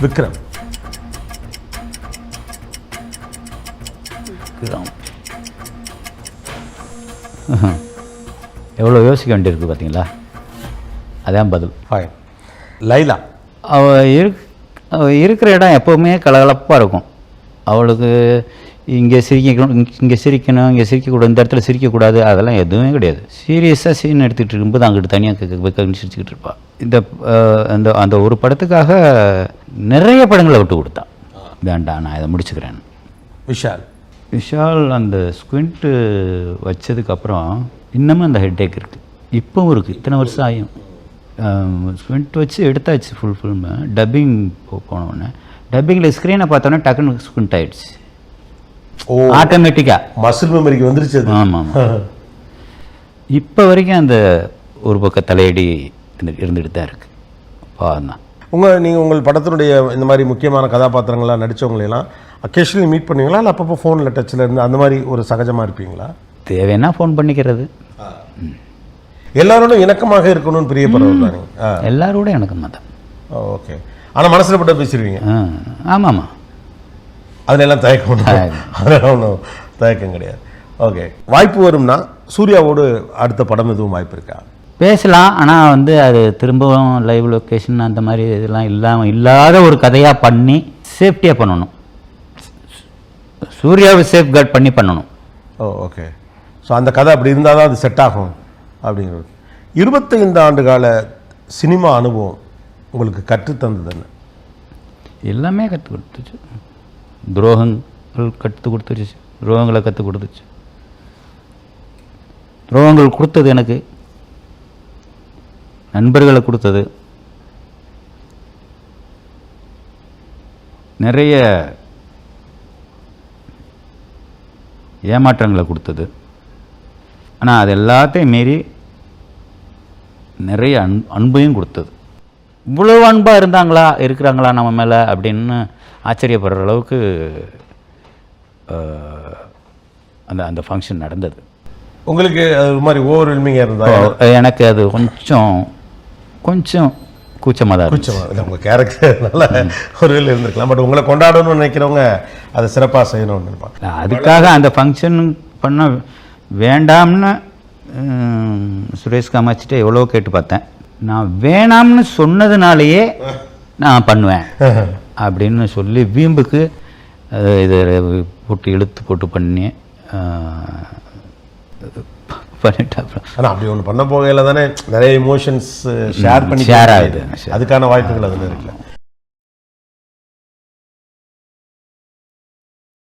விக்ரம். எவ்வளோ யோசிக்க வேண்டியிருக்கு பார்த்தீங்களா? அதான் பதில். ஃபைன். லைலா. அவள் இருக்கிற இடம் எப்போவுமே கலகலப்பாக இருக்கும். அவளுக்கு இங்கே சிரிக்கணும் இங்கே சிரிக்கக்கூடாது, இந்த இடத்துல சிரிக்கக்கூடாது, அதெல்லாம் எதுவுமே கிடையாது. சீரியஸாக சீன் எடுத்துகிட்டு இருக்கும்போது அங்கிட்டு தனியாக சிரிச்சுக்கிட்டு இருப்பாள். அந்த அந்த ஒரு படத்துக்காக நிறைய படங்களை விட்டு கொடுத்தான். வேண்டாம் நான் இதை முடிச்சுக்கிறேன். விஷால் அந்த ஸ்குவிண்ட்டு வச்சதுக்கப்புறம் இன்னமும் அந்த ஹெட்டேக் இருக்குது, இப்போவும் இருக்குது. இத்தனை வருஷம் ஆகும். ஸ்குவிண்ட் வச்சு எடுத்தாச்சு ஃபுல் ஃபில்மு. டப்பிங் போனோடனே டப்பிங்கில் ஸ்க்ரீனை பார்த்தோன்னே டக்குன்னு ஸ்குவிண்ட் ஆகிடுச்சு. ஆட்டோமேட்டிக்காக மசில் மெமரிக்கு வந்துருச்சு. ஆமாம். இப்போ வரைக்கும் அந்த ஒரு பக்கம் தலையடி இருந்துகிட்டு தான் இருக்குது. பாவம்தான். நீங்கள் உங்கள் படத்தினுடைய இந்த மாதிரி முக்கியமான கதாபாத்திரங்களாக நடித்தவங்களெல்லாம் அக்கேஷனலி மீட் பண்ணுவீங்களா, இல்லை அப்பப்போ ஃபோனில் டச்சில் இருந்து அந்த மாதிரி ஒரு சகஜமாக இருப்பீங்களா? தேவைன்னா ஃபோன் பண்ணிக்கிறது. எல்லாரோடும் இணக்கமாக இருக்கணும்னு பிரியப்படுறது தானே? எல்லாரோட இணக்கமாக தான். ஓகே. ஆனால் மனசில் பட்ட பேசிடுவீங்க? ஆமாம்மா. அதெல்லாம் தயக்கம், அதெல்லாம் ஒன்றும் தயக்கம் கிடையாது. ஓகே. வாய்ப்பு வரும்னா சூர்யாவோடு அடுத்த படம் எதுவும் வாய்ப்பு இருக்கா? பேசலாம். ஆனால் அது திரும்பவும் லைவ் லொக்கேஷன் அந்த மாதிரி இதெல்லாம் இல்லாத ஒரு கதையாக பண்ணி சேஃப்டியாக பண்ணணும். சூர்யாவை சேஃப் கார்ட் பண்ணி பண்ணணும். ஓகே. ஸோ அந்த கதை அப்படி இருந்தால் தான் அது செட் ஆகும் அப்படிங்கிறது. 25 ஆண்டு கால சினிமா அனுபவம் உங்களுக்கு கற்றுத்தந்தது என்ன? எல்லாமே கற்றுக் கொடுத்துச்சு. துரோகங்கள் கற்றுக் கொடுத்துருச்சு, துரோகங்களை கற்றுக் கொடுத்துச்சு. துரோகங்கள் கொடுத்தது எனக்கு, நண்பர்களை கொடுத்தது, நிறைய ஏமாற்றங்களை கொடுத்தது. ஆனால் அது எல்லாத்தையும் மீறி நிறைய அன்பையும் கொடுத்தது. இவ்வளோ அன்பாக இருக்கிறாங்களா நம்ம மேலே அப்படின்னு ஆச்சரியப்படுற அளவுக்கு அந்த அந்த ஃபங்க்ஷன் நடந்தது. உங்களுக்கு அது மாதிரி ஓவர்வெல்மிங்காக இருந்தால்? எனக்கு அது கொஞ்சம் கூச்சமாக தான் இருந்துச்சு. உங்கள் கேரக்டர்னால ஒரு வேலை இருந்திருக்கலாம். பட் உங்களை கொண்டாடணும்னு நினைக்கிறவங்க அதை சிறப்பாக செய்யணும்னு நினைப்பாங்க. அதுக்காக அந்த ஃபங்க்ஷன் பண்ண வேண்டாம்னு சுரேஷ் காமாட்சிட்ட எவ்வளோ கேட்டு பார்த்தேன். நான் வேணாம்னு சொன்னதுனாலேயே நான் பண்ணுவேன் அப்படின்னு சொல்லி வீம்புக்கு இதை போட்டு இழுத்து போட்டு பண்ணி பண்ணிட்டாப்புல. ஆனால் அப்படி ஒன்று பண்ண போகையில் தானே நிறைய இமோஷன்ஸ் ஷேர் ஆகுது. அதுக்கான வாய்ப்புகள் அதில் இருக்குல்ல.